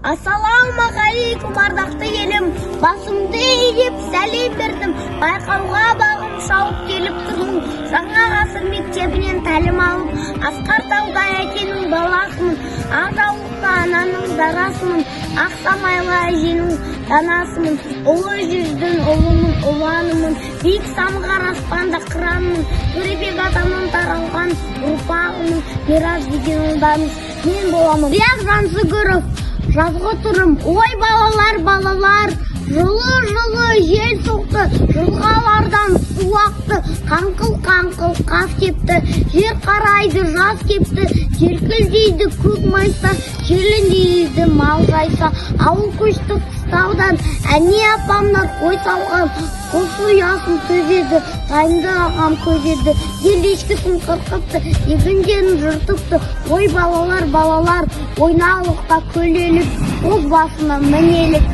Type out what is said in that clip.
Ассалаумағалейкум, ардақты елім, басымды иіп сәлем бердім. Байқауға бағым шауып келіп тұрмын. Жаңа ғасыр мектебінен тәлім алып, Асқар тауда әкенің баласымын. Аңқаулықта ананың дарасымын, Ақсамайлы әженің данасымын. Ұлы жүздің ұлымын, ұланымын, биік самғар аспанда қыранмын. Төребек атамнан таралған ұрпағымын, Мирас деген ұлдамыз мен боламын. Рияз Жансүгіров, жазғытұрым, ой балалар, жылы жел соқты, жылғалардан су ақты, қаңқыл қас кепті, жер қарайды жаз кепті, желкілдейді көк майса, желіндейді мал жайса, ауыл көшті қыстаудан, әне апамнан қой салған, қосы ұясын төзеді, тайымды ағам көзеді, ел ешкісін қырқыпты, егіндерін жыртыпты, ой балалар, ойналықта көлелік, өз басына мінелік.